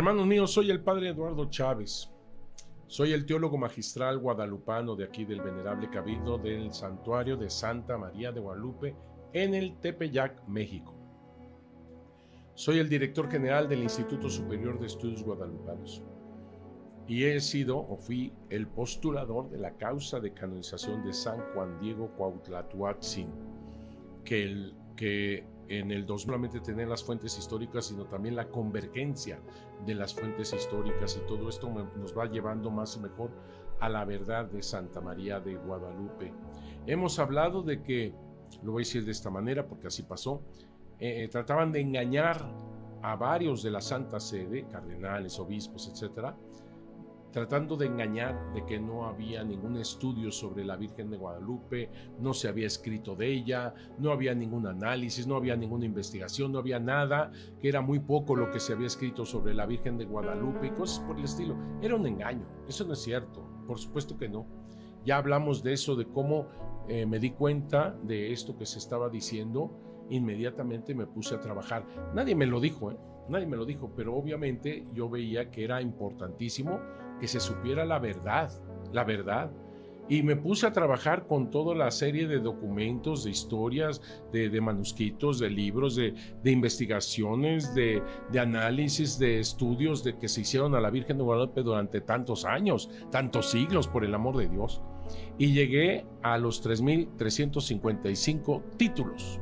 Hermanos míos, soy el padre Eduardo Chávez. Soy el teólogo magistral guadalupano de aquí del Venerable Cabildo del Santuario de Santa María de Guadalupe en el Tepeyac, México. Soy el director general del Instituto Superior de Estudios Guadalupanos y he sido o fui el postulador de la causa de canonización de San Juan Diego Cuauhtlatoatzin, que en el 2000 solamente tener las fuentes históricas, sino también la convergencia de las fuentes históricas, y todo esto nos va llevando más y mejor a la verdad de Santa María de Guadalupe. Hemos hablado de que, lo voy a decir de esta manera porque así pasó, trataban de engañar a varios de la Santa Sede, cardenales, obispos, etcétera, tratando de engañar de que no había ningún estudio sobre la Virgen de Guadalupe, no se había escrito de ella, no había ningún análisis, no había ninguna investigación, no había nada, que era muy poco lo que se había escrito sobre la Virgen de Guadalupe y cosas por el estilo. Era un engaño, eso no es cierto, por supuesto que no. Ya hablamos de eso, de cómo me di cuenta de esto que se estaba diciendo, inmediatamente me puse a trabajar. Nadie me lo dijo, nadie me lo dijo, pero obviamente yo veía que era importantísimo que se supiera la verdad, y me puse a trabajar con toda la serie de documentos, de historias, de manuscritos, de libros, de investigaciones, de análisis, de estudios de que se hicieron a la Virgen de Guadalupe durante tantos años, tantos siglos, por el amor de Dios, y llegué a los 3,355 títulos.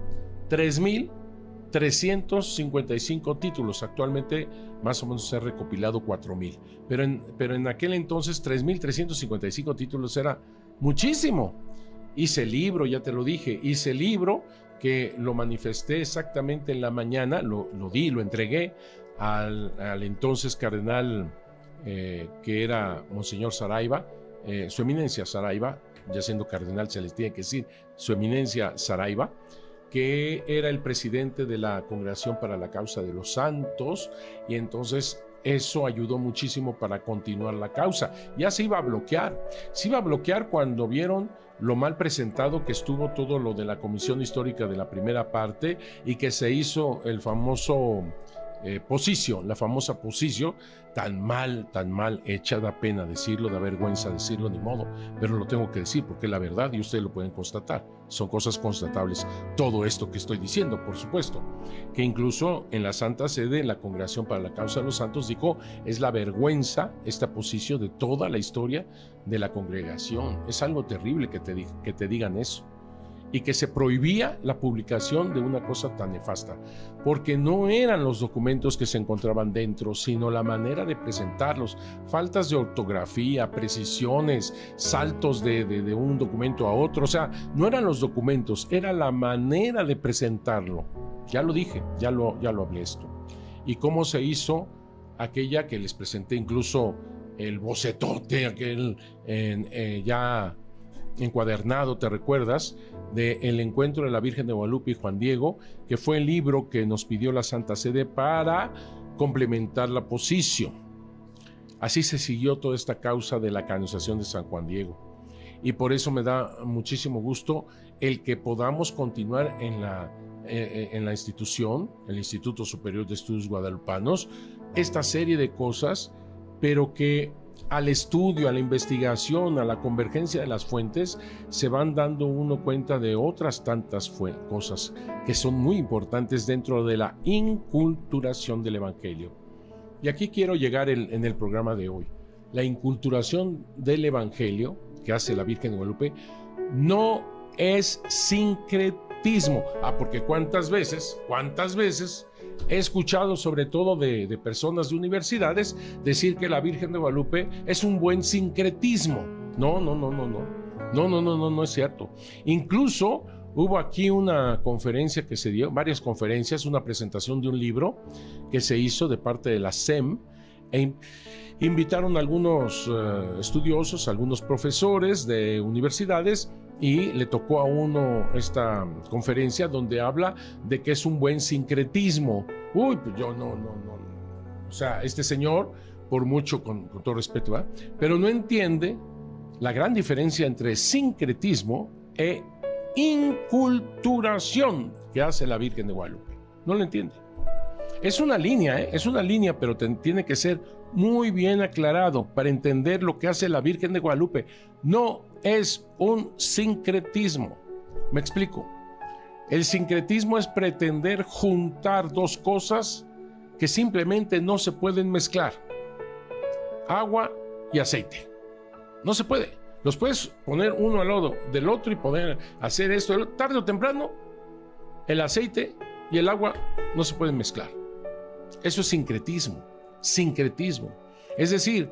3,355 títulos. Actualmente más o menos se ha recopilado 4,000, pero en aquel entonces 3,355 títulos era muchísimo. Hice libro, ya te lo dije, hice libro que lo manifesté exactamente en la mañana, lo entregué al entonces cardenal que era Monseñor Saraiva, su eminencia Saraiva, ya siendo cardenal se les tiene que decir su eminencia Saraiva, que era el presidente de la Congregación para la Causa de los Santos, y entonces eso ayudó muchísimo para continuar la causa. Ya se iba a bloquear cuando vieron lo mal presentado que estuvo todo lo de la Comisión Histórica de la primera parte, y que se hizo el famoso la famosa posición, tan mal hecha, da pena decirlo, da vergüenza decirlo, ni modo, pero lo tengo que decir porque es la verdad y ustedes lo pueden constatar, son cosas constatables. Todo esto que estoy diciendo, por supuesto, que incluso en la Santa Sede, en la Congregación para la Causa de los Santos, dijo, es la vergüenza esta posición de toda la historia de la congregación. Es algo terrible que te digan eso, y que se prohibía la publicación de una cosa tan nefasta, porque no eran los documentos que se encontraban dentro, sino la manera de presentarlos, faltas de ortografía, precisiones, saltos de un documento a otro. O sea, no eran los documentos, era la manera de presentarlo. Ya lo dije, ya lo hablé esto. Y cómo se hizo aquella que les presenté, incluso el bocetote, aquel ya encuadernado, ¿te recuerdas? De El encuentro de la Virgen de Guadalupe y Juan Diego, que fue el libro que nos pidió la Santa Sede para complementar la posición. Así se siguió toda esta causa de la canonización de San Juan Diego, y por eso me da muchísimo gusto el que podamos continuar en la institución, el Instituto Superior de Estudios Guadalupanos, esta serie de cosas, pero que al estudio, a la investigación, a la convergencia de las fuentes, se van dando uno cuenta de otras tantas cosas que son muy importantes dentro de la inculturación del Evangelio. Y aquí quiero llegar en el programa de hoy. La inculturación del Evangelio que hace la Virgen de Guadalupe no es sincretismo. Porque cuántas veces he escuchado, sobre todo de personas de universidades, decir que la Virgen de Guadalupe es un buen sincretismo. No es cierto. Incluso hubo aquí una conferencia que se dio, varias conferencias, una presentación de un libro que se hizo de parte de la SEM, e invitaron a algunos estudiosos, algunos profesores de universidades, y le tocó a uno esta conferencia donde habla de que es un buen sincretismo. Pues yo no. O sea, este señor, por mucho, con todo respeto, ¿verdad?, pero no entiende la gran diferencia entre sincretismo e inculturación que hace la Virgen de Guadalupe. No lo entiende. Es una línea, es una línea, pero tiene que ser muy bien aclarado para entender lo que hace la Virgen de Guadalupe. No es un sincretismo. ¿Me explico? El sincretismo es pretender juntar dos cosas que simplemente no se pueden mezclar. Agua y aceite. No se puede. Los puedes poner uno al lado del otro y poder hacer esto. Tarde o temprano, el aceite y el agua no se pueden mezclar. Eso es sincretismo. Sincretismo. Es decir,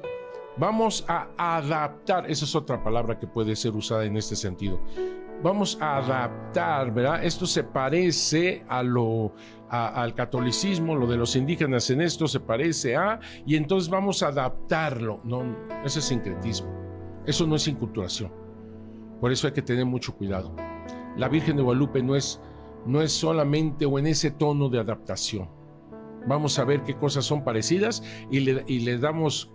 vamos a adaptar. Esa es otra palabra que puede ser usada en este sentido. Vamos a adaptar, ¿verdad? Esto se parece al catolicismo, lo de los indígenas en esto se parece a, y entonces vamos a adaptarlo. No, ese es sincretismo. Eso no es inculturación. Por eso hay que tener mucho cuidado. La Virgen de Guadalupe no es solamente o en ese tono de adaptación. Vamos a ver qué cosas son parecidas y le damos,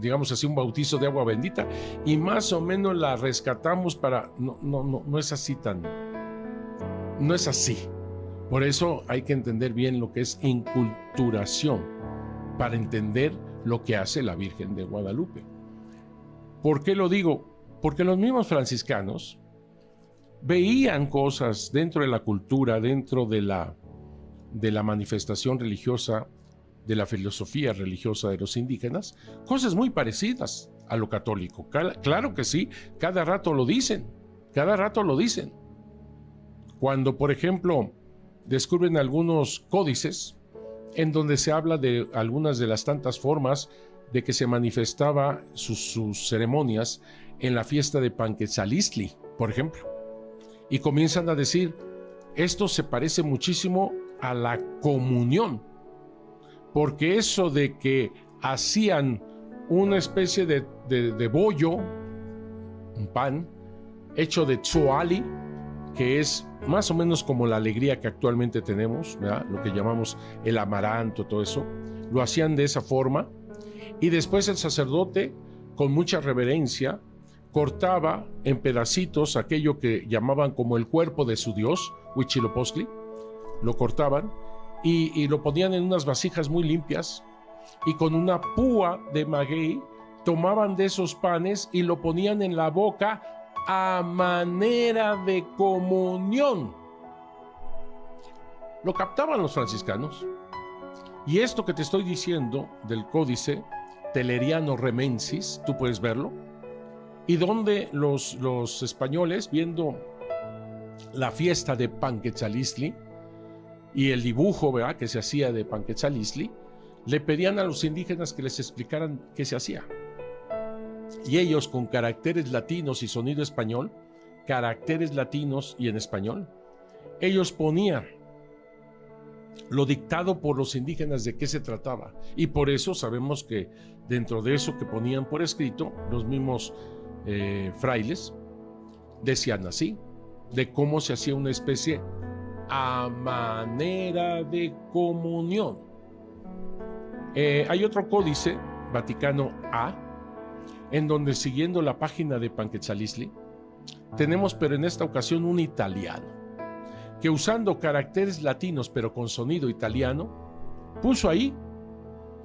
digamos así, un bautizo de agua bendita y más o menos la rescatamos para... No es así no es así. Por eso hay que entender bien lo que es inculturación para entender lo que hace la Virgen de Guadalupe. ¿Por qué lo digo? Porque los mismos franciscanos veían cosas dentro de la cultura, dentro de la manifestación religiosa, de la filosofía religiosa de los indígenas, cosas muy parecidas a lo católico. Claro que sí, cada rato lo dicen, Cuando, por ejemplo, descubren algunos códices en donde se habla de algunas de las tantas formas de que se manifestaba sus ceremonias en la fiesta de Panquetzalistli, por ejemplo. Y comienzan a decir, esto se parece muchísimo a la comunión, porque eso de que hacían una especie de bollo, un pan, hecho de tzoali, que es más o menos como la alegría que actualmente tenemos, ¿verdad? Lo que llamamos el amaranto, todo eso, lo hacían de esa forma, y después el sacerdote, con mucha reverencia, cortaba en pedacitos aquello que llamaban como el cuerpo de su dios, Huitzilopochtli, lo cortaban y lo ponían en unas vasijas muy limpias y con una púa de maguey tomaban de esos panes y lo ponían en la boca a manera de comunión. Lo captaban los franciscanos. Y esto que te estoy diciendo del códice Teleriano Remensis, tú puedes verlo, y donde los españoles, viendo la fiesta de Panquetzalistli y el dibujo, ¿verdad?, que se hacía de Panquetzalistli, le pedían a los indígenas que les explicaran qué se hacía. Y ellos, con caracteres latinos y sonido español, caracteres latinos y en español, ellos ponían lo dictado por los indígenas de qué se trataba. Y por eso sabemos que dentro de eso que ponían por escrito, los mismos frailes decían así, de cómo se hacía una especie a manera de comunión. Hay otro códice, Vaticano A, en donde, siguiendo la página de Panquetzalistli, tenemos, pero en esta ocasión, un italiano, que usando caracteres latinos pero con sonido italiano, puso ahí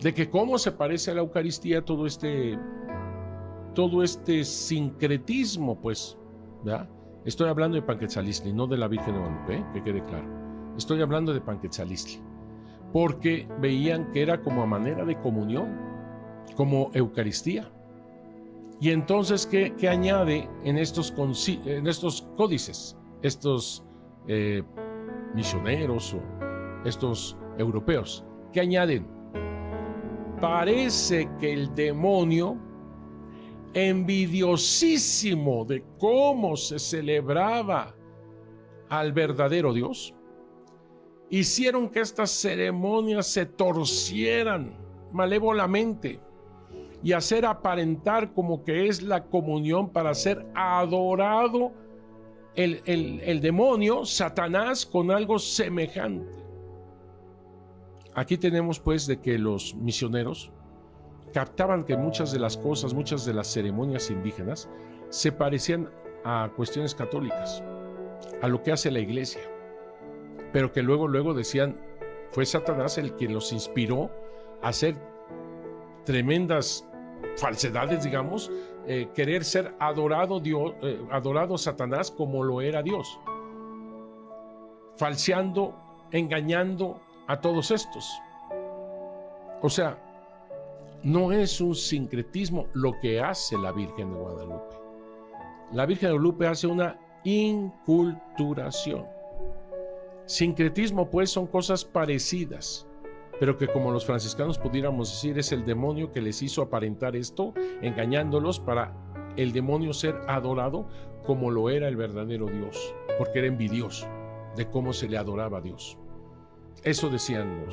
de que cómo se parece a la Eucaristía todo este sincretismo, pues, ¿verdad? Estoy hablando de Panquetzalistli, no de la Virgen de Guadalupe, que quede claro. Estoy hablando de Panquetzalistli, porque veían que era como a manera de comunión, como Eucaristía. Y entonces, ¿qué añade en estos códices, estos misioneros o estos europeos? ¿Qué añaden? Parece que el demonio, envidiosísimo de cómo se celebraba al verdadero Dios, hicieron que estas ceremonias se torcieran malévolamente y hacer aparentar como que es la comunión para ser adorado el demonio, Satanás, con algo semejante. Aquí tenemos pues de que los misioneros captaban que muchas de las cosas, muchas de las ceremonias indígenas se parecían a cuestiones católicas, a lo que hace la iglesia, pero que luego decían, Fue Satanás el que los inspiró a hacer tremendas falsedades, digamos, querer ser adorado Satanás como lo era Dios, falseando, engañando a todos estos. O sea, no es un sincretismo lo que hace la Virgen de Guadalupe. La Virgen de Guadalupe hace una inculturación. Sincretismo, pues, son cosas parecidas, pero que, como los franciscanos pudiéramos decir, es el demonio que les hizo aparentar esto, engañándolos para el demonio ser adorado como lo era el verdadero Dios, porque era envidioso de cómo se le adoraba a Dios. Eso decían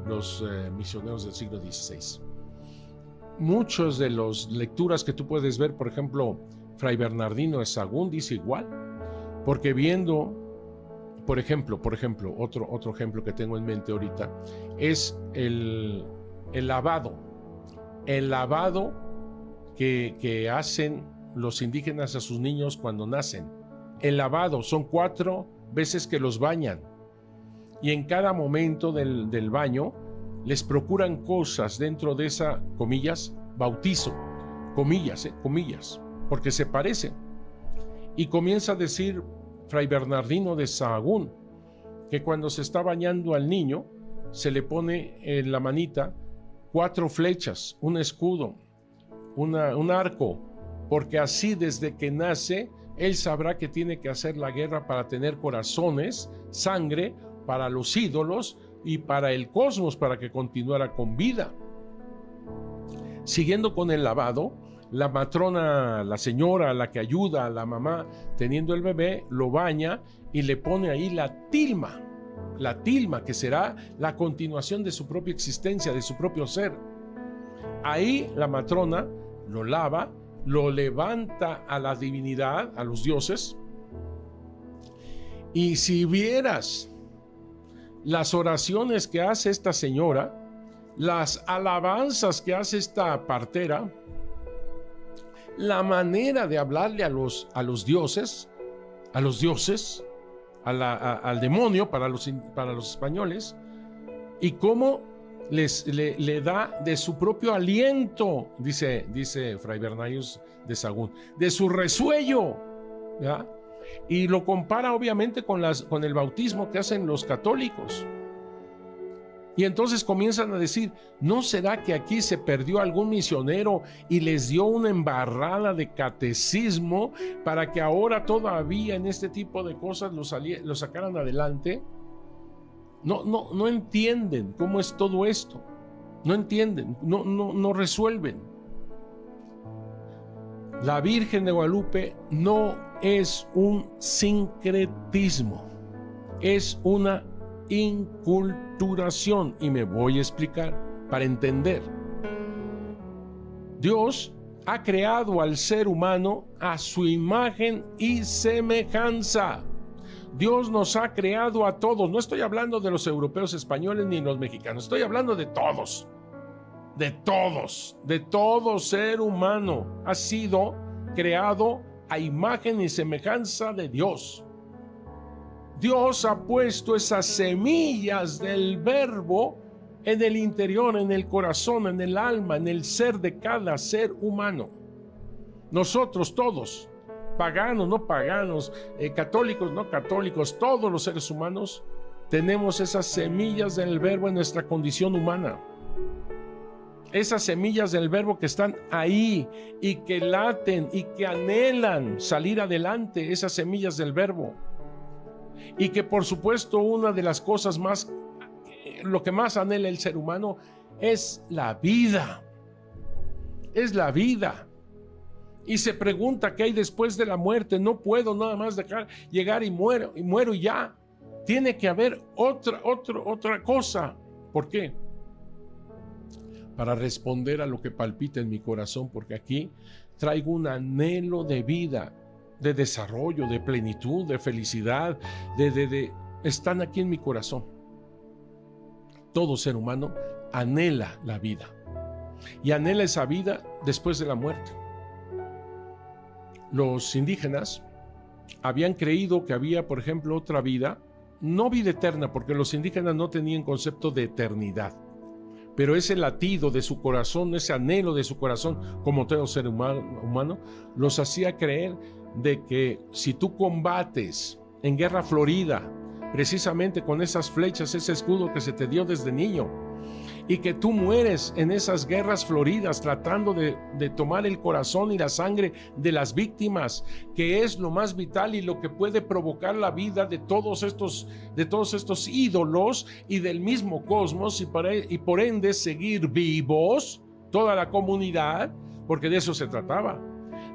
los misioneros del siglo XVI. Muchas de las lecturas que tú puedes ver, por ejemplo, Fray Bernardino de Sahagún dice igual, porque viendo, por ejemplo, otro ejemplo que tengo en mente ahorita, es el lavado que hacen los indígenas a sus niños cuando nacen. El lavado son 4 veces que los bañan, y en cada momento del baño les procuran cosas dentro de esa, comillas, bautizo, comillas, porque se parecen. Y comienza a decir Fray Bernardino de Sahagún que cuando se está bañando al niño se le pone en la manita 4 flechas, un escudo, un arco, porque así desde que nace él sabrá que tiene que hacer la guerra para tener corazones, sangre para los ídolos y para el cosmos, para que continuara con vida. Siguiendo con el lavado, la matrona, la señora, la que ayuda a la mamá teniendo el bebé, lo baña y le pone ahí la tilma que será la continuación de su propia existencia, de su propio ser. Ahí la matrona lo lava, lo levanta a la divinidad, a los dioses, y si vieras las oraciones que hace esta señora, las alabanzas que hace esta partera, la manera de hablarle a los dioses, al demonio para los españoles, y cómo le da de su propio aliento, dice Fray Bernardino de Sahagún, de su resuello, ¿ya? Y lo compara obviamente con el bautismo que hacen los católicos. Y entonces comienzan a decir, ¿no será que aquí se perdió algún misionero y les dio una embarrada de catecismo para que ahora todavía en este tipo de cosas lo sacaran adelante? No entienden cómo es todo esto. No entienden, no resuelven. La Virgen de Guadalupe no es un sincretismo, es una inculturación, y me voy a explicar para entender. Dios ha creado al ser humano a su imagen y semejanza. Dios nos ha creado a todos. No estoy hablando de los europeos, españoles ni los mexicanos. Estoy hablando de todos. De todo ser humano ha sido creado a imagen y semejanza de Dios. Dios ha puesto esas semillas del verbo en el interior, en el corazón, en el alma, en el ser de cada ser humano. Nosotros todos, paganos, no paganos, católicos, no católicos, todos los seres humanos tenemos esas semillas del verbo en nuestra condición humana. Esas semillas del verbo que están ahí y que laten y que anhelan salir adelante, esas semillas del verbo. Y que por supuesto una de las cosas más, lo que más anhela el ser humano es la vida. Es la vida. Y se pregunta qué hay después de la muerte. No puedo nada más dejar llegar y muero y ya. Tiene que haber otra cosa. ¿Por qué? Para responder a lo que palpita en mi corazón, porque aquí traigo un anhelo de vida, de desarrollo, de plenitud, de felicidad, están aquí en mi corazón. Todo ser humano anhela la vida y anhela esa vida después de la muerte. Los indígenas habían creído que había, por ejemplo, otra vida no vida eterna, porque los indígenas no tenían concepto de eternidad, pero ese latido de su corazón, ese anhelo de su corazón, como todo ser humano, los hacía creer de que si tú combates en guerra florida, precisamente con esas flechas, ese escudo que se te dio desde niño, y que tú mueres en esas guerras floridas tratando de tomar el corazón y la sangre de las víctimas, que es lo más vital y lo que puede provocar la vida de todos estos ídolos y del mismo cosmos, y por ende seguir vivos toda la comunidad, porque de eso se trataba,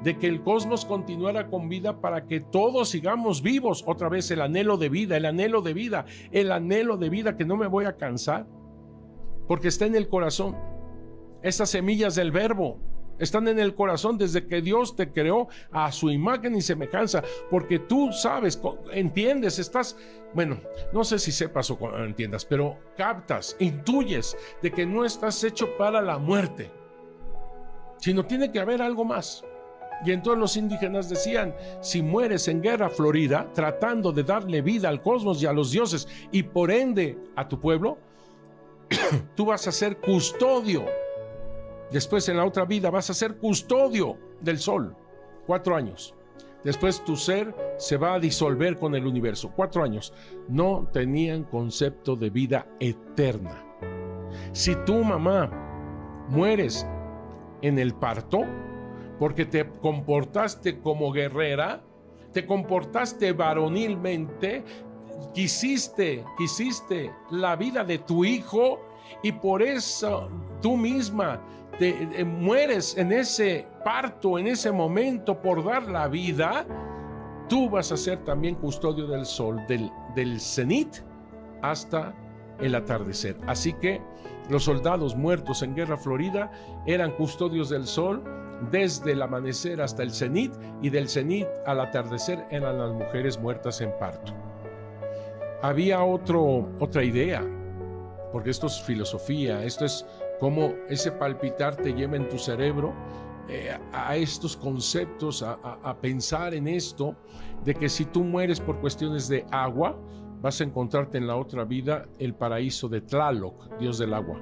de que el cosmos continuara con vida para que todos sigamos vivos. Otra vez el anhelo de vida, el anhelo de vida, el anhelo de vida, que no me voy a cansar, porque está en el corazón. Estas semillas del verbo están en el corazón desde que Dios te creó a su imagen y semejanza, porque tú sabes, entiendes, estás, bueno, no sé si sepas o entiendas, pero captas, intuyes de que no estás hecho para la muerte, sino tiene que haber algo más. Y entonces los indígenas decían: si mueres en guerra florida, tratando de darle vida al cosmos y a los dioses, y por ende a tu pueblo, tú vas a ser custodio. Después, en la otra vida, vas a ser custodio del sol. 4 años. Después tu ser se va a disolver con el universo. 4 años. No tenían concepto de vida eterna. Si tú, mamá, mueres en el parto, porque te comportaste como guerrera, te comportaste varonilmente, quisiste la vida de tu hijo, y por eso tú misma te mueres en ese parto, en ese momento, por dar la vida, tú vas a ser también custodio del sol, del cenit hasta el atardecer. Así que los soldados muertos en guerra florida eran custodios del sol desde el amanecer hasta el cenit, y del cenit al atardecer eran las mujeres muertas en parto. Había otra idea, porque esto es filosofía, esto es como ese palpitar te lleva en tu cerebro a estos conceptos, a pensar en esto, de que si tú mueres por cuestiones de agua, vas a encontrarte en la otra vida el paraíso de Tlaloc, dios del agua.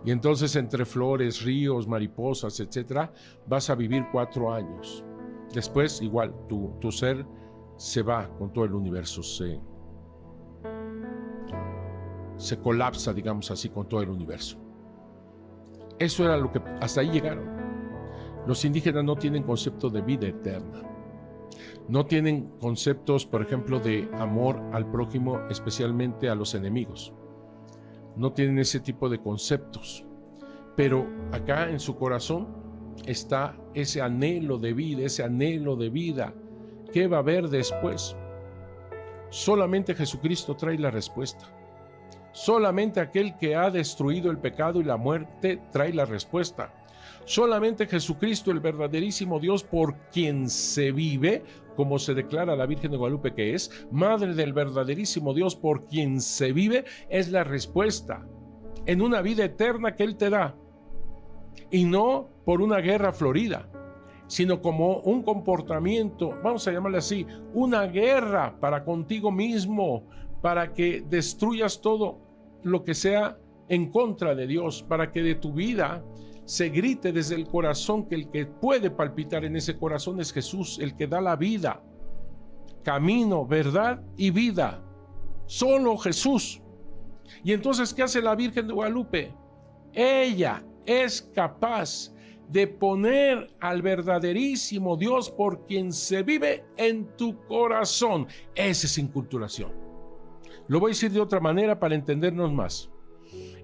Y entonces, entre flores, ríos, mariposas, etcétera, vas a vivir 4 años. Después, igual, tu ser se va con todo el universo, se colapsa, digamos así, con todo el universo. Eso era lo que, hasta ahí llegaron. Los indígenas no tienen concepto de vida eterna. No tienen conceptos, por ejemplo, de amor al prójimo, especialmente a los enemigos. No tienen ese tipo de conceptos. Pero acá en su corazón está ese anhelo de vida, ese anhelo de vida. ¿Qué va a haber después? Solamente Jesucristo trae la respuesta. Solamente aquel que ha destruido el pecado y la muerte trae la respuesta. Solamente Jesucristo, el verdaderísimo Dios por quien se vive, como se declara la Virgen de Guadalupe que es, Madre del verdaderísimo Dios por quien se vive, es la respuesta en una vida eterna que Él te da. Y no por una guerra florida, sino como un comportamiento, vamos a llamarle así, una guerra para contigo mismo, para que destruyas todo lo que sea en contra de Dios, para que de tu vida se grite desde el corazón que el que puede palpitar en ese corazón es Jesús, el que da la vida, camino, verdad y vida. Solo Jesús. Y entonces, ¿qué hace la Virgen de Guadalupe? Ella es capaz de poner al verdaderísimo Dios por quien se vive en tu corazón. Esa es inculturación. Lo voy a decir de otra manera para entendernos más.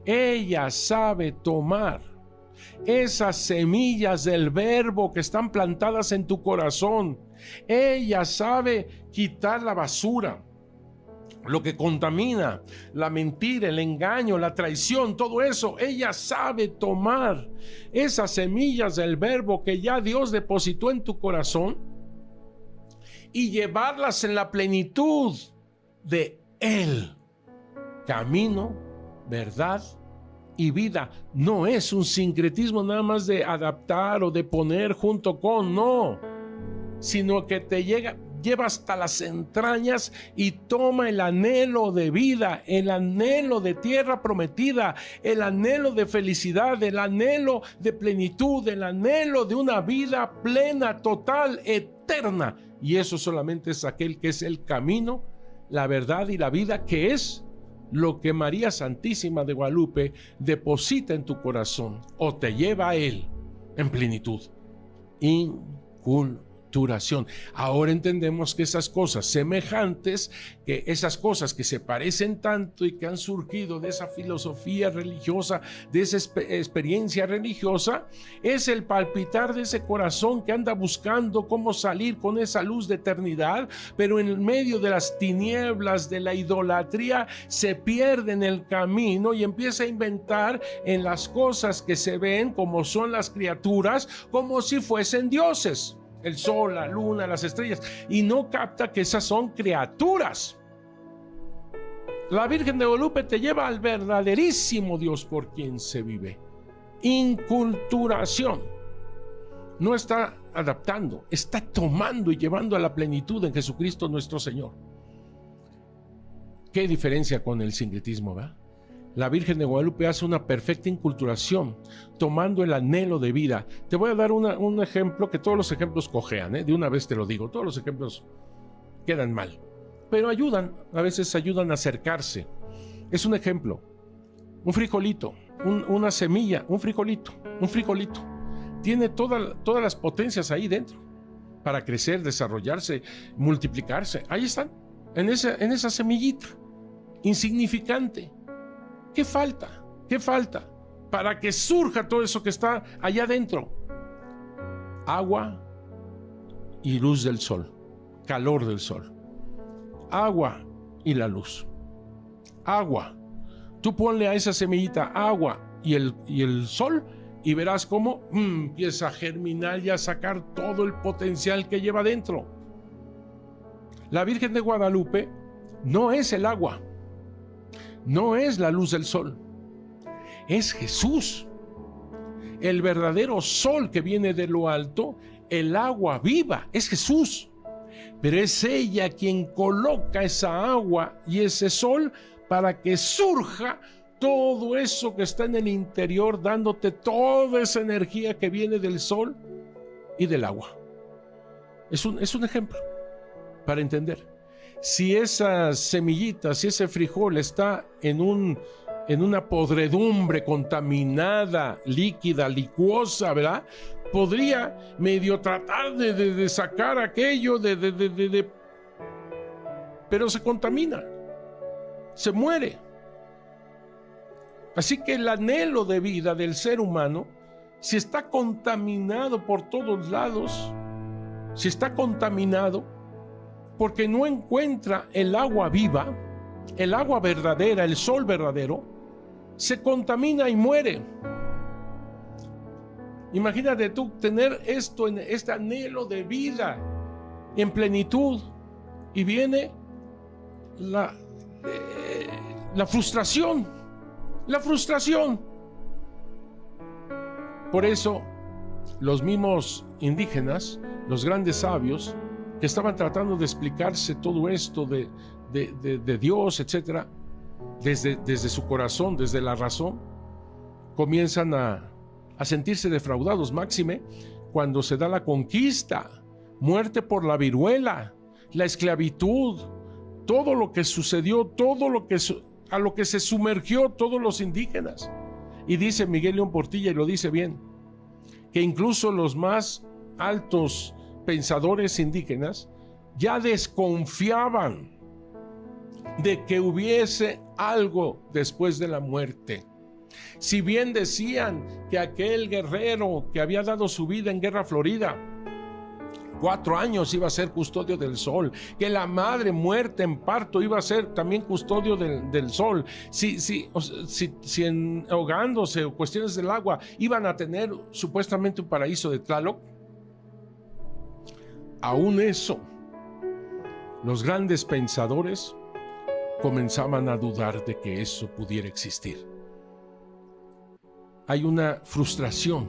Ella sabe tomar esas semillas del verbo que están plantadas en tu corazón. Ella sabe quitar la basura, lo que contamina, la mentira, el engaño, la traición, todo eso. Ella sabe tomar esas semillas del verbo que ya Dios depositó en tu corazón y llevarlas en la plenitud de Él. Camino, verdad y vida. No es un sincretismo nada más de adaptar o de poner junto con, no, sino que te llega, lleva hasta las entrañas y toma el anhelo de vida, el anhelo de tierra prometida, el anhelo de felicidad, el anhelo de plenitud, el anhelo de una vida plena, total, eterna. Y eso solamente es aquel que es el camino, la verdad y la vida, que es lo que María Santísima de Guadalupe deposita en tu corazón o te lleva a Él en plenitud. Inculturación. Ahora entendemos que esas cosas semejantes, que esas cosas que se parecen tanto y que han surgido de esa filosofía religiosa, de esa experiencia religiosa, es el palpitar de ese corazón que anda buscando cómo salir con esa luz de eternidad, pero en medio de las tinieblas de la idolatría se pierde en el camino y empieza a inventar en las cosas que se ven, como son las criaturas, como si fuesen dioses. El sol, la luna, las estrellas, y no capta que esas son criaturas. La Virgen de Guadalupe te lleva al verdaderísimo Dios por quien se vive. Inculturación. No está adaptando, está tomando y llevando a la plenitud en Jesucristo nuestro Señor. ¿Qué diferencia con el sincretismo, verdad? La Virgen de Guadalupe hace una perfecta inculturación, tomando el anhelo de vida. Te voy a dar un ejemplo, que todos los ejemplos cojean, de una vez te lo digo, todos los ejemplos quedan mal, pero ayudan, a veces ayudan a acercarse. Es un ejemplo, un frijolito, una semilla, un frijolito. Tiene todas las potencias ahí dentro para crecer, desarrollarse, multiplicarse. Ahí están, en esa semillita, insignificante. ¿Qué falta? ¿Qué falta para que surja todo eso que está allá adentro? Agua y luz del sol, calor del sol. Agua y la luz. Agua. Tú ponle a esa semillita agua y el sol y verás cómo empieza a germinar y a sacar todo el potencial que lleva dentro. La Virgen de Guadalupe no es el agua. No es la luz del sol, es Jesús, el verdadero sol que viene de lo alto, el agua viva, es Jesús. Pero es ella quien coloca esa agua y ese sol para que surja todo eso que está en el interior, dándote toda esa energía que viene del sol y del agua. Es un ejemplo para entender. Si esas semillitas, si ese frijol está en una podredumbre contaminada, líquida, licuosa, ¿verdad? Podría medio tratar de sacar aquello, pero se contamina, se muere. Así que el anhelo de vida del ser humano, si está contaminado por todos lados, si está contaminado, porque no encuentra el agua viva, el agua verdadera, el sol verdadero, se contamina y muere. Imagínate tú tener este anhelo de vida en plenitud y viene la frustración, Por eso los mismos indígenas, los grandes sabios, que estaban tratando de explicarse todo esto de Dios, etcétera, desde su corazón, desde la razón, comienzan a sentirse defraudados, máxime cuando se da la conquista, muerte por la viruela, la esclavitud, todo lo que sucedió, a lo que se sumergió todos los indígenas. Y dice Miguel León Portilla, y lo dice bien, que incluso los más altos pensadores indígenas ya desconfiaban de que hubiese algo después de la muerte. Si bien decían que aquel guerrero que había dado su vida en Guerra Florida 4 años iba a ser custodio del sol, que la madre muerta en parto iba a ser también custodio del sol, si ahogándose o cuestiones del agua iban a tener supuestamente un paraíso de Tlaloc. Aún eso, los grandes pensadores comenzaban a dudar de que eso pudiera existir. Hay una frustración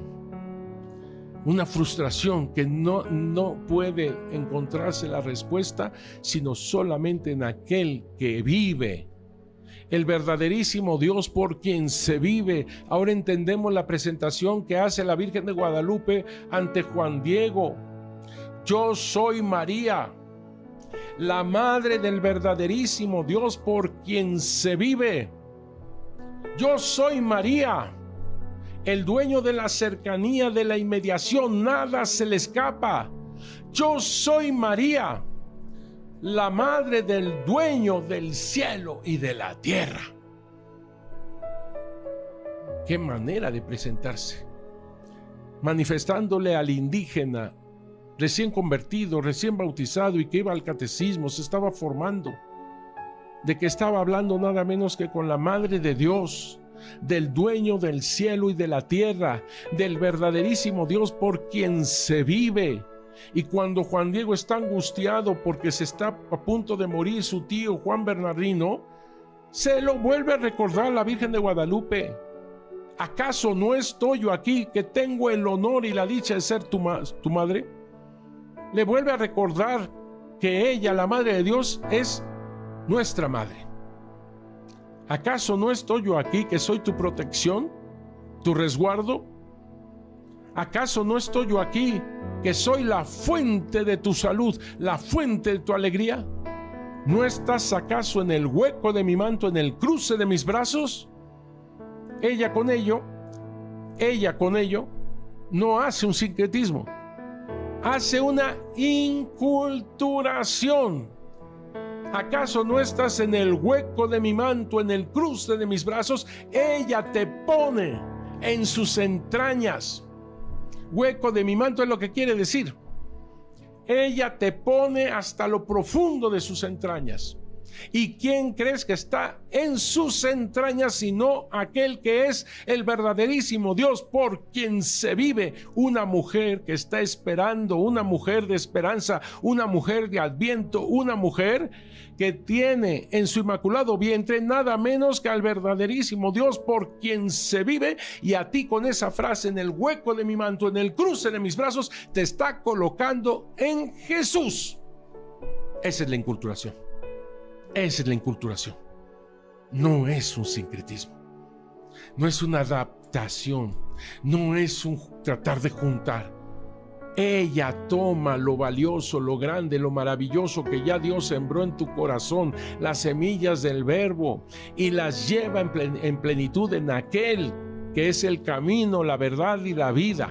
una frustración que no puede encontrarse la respuesta, sino solamente en aquel que vive. El verdaderísimo Dios por quien se vive. Ahora entendemos la presentación que hace la Virgen de Guadalupe ante Juan Diego. Yo soy María, la madre del verdaderísimo Dios por quien se vive. Yo soy María, el dueño de la cercanía, de la inmediación, nada se le escapa. Yo soy María, la madre del dueño del cielo y de la tierra. Qué manera de presentarse, manifestándole al indígena recién convertido, recién bautizado y que iba al catecismo, se estaba formando, de que estaba hablando nada menos que con la Madre de Dios, del dueño del cielo y de la tierra, del verdaderísimo Dios por quien se vive. Y cuando Juan Diego está angustiado porque se está a punto de morir su tío Juan Bernardino, se lo vuelve a recordar la Virgen de Guadalupe. ¿Acaso no estoy yo aquí, que tengo el honor y la dicha de ser tu madre? Le vuelve a recordar que ella, la Madre de Dios, es nuestra madre. ¿Acaso no estoy yo aquí, que soy tu protección, tu resguardo? ¿Acaso no estoy yo aquí, que soy la fuente de tu salud, la fuente de tu alegría? ¿No estás acaso en el hueco de mi manto, en el cruce de mis brazos? Ella con ello no hace un sincretismo, hace una inculturación. ¿Acaso no estás en el hueco de mi manto, en el cruce de mis brazos? Ella te pone en sus entrañas. Hueco de mi manto es lo que quiere decir. Ella te pone hasta lo profundo de sus entrañas. ¿Y quién crees que está en sus entrañas sino aquel que es el verdaderísimo Dios por quien se vive? Una mujer que está esperando, una mujer de esperanza, una mujer de adviento, una mujer que tiene en su inmaculado vientre nada menos que al verdaderísimo Dios por quien se vive, y a ti con esa frase, en el hueco de mi manto, en el cruce de mis brazos, te está colocando en Jesús. Esa es la inculturación. Esa es la inculturación. No es un sincretismo, no es una adaptación, no es un tratar de juntar. Ella toma lo valioso, lo grande, lo maravilloso que ya Dios sembró en tu corazón, las semillas del verbo, y las lleva en plenitud en aquel que es el camino, la verdad y la vida.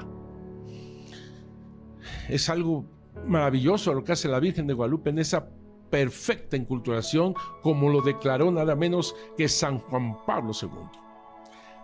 Es algo maravilloso lo que hace la Virgen de Guadalupe en esa perfecta inculturación, como lo declaró nada menos que San Juan Pablo II.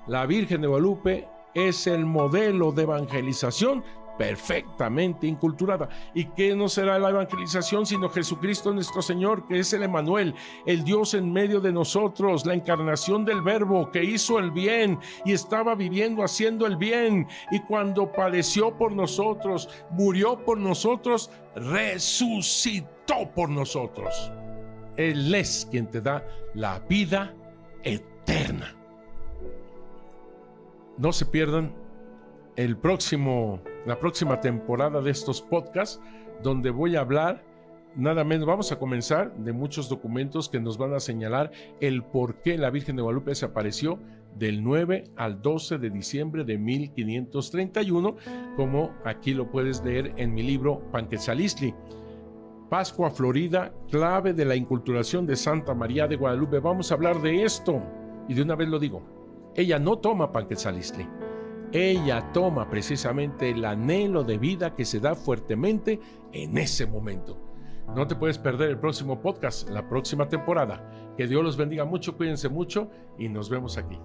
La Virgen de Guadalupe es el modelo de evangelización perfectamente inculturada. ¿Y qué no será la evangelización sino Jesucristo nuestro Señor, que es el Emmanuel, el Dios en medio de nosotros, la encarnación del Verbo, que hizo el bien y estaba viviendo haciendo el bien, y cuando padeció por nosotros, murió por nosotros, resucitó por nosotros? Él es quien te da la vida eterna. No se pierdan la próxima temporada de estos podcasts, donde voy a hablar nada menos, vamos a comenzar de muchos documentos que nos van a señalar el por qué la Virgen de Guadalupe desapareció del 9 al 12 de diciembre de 1531, como aquí lo puedes leer en mi libro Panquetzalistli. Pascua Florida, clave de la inculturación de Santa María de Guadalupe. Vamos a hablar de esto, y de una vez lo digo, ella no toma Panquetzalistli. Ella toma precisamente el anhelo de vida que se da fuertemente en ese momento. No te puedes perder el próximo podcast, la próxima temporada. Que Dios los bendiga mucho, cuídense mucho y nos vemos aquí.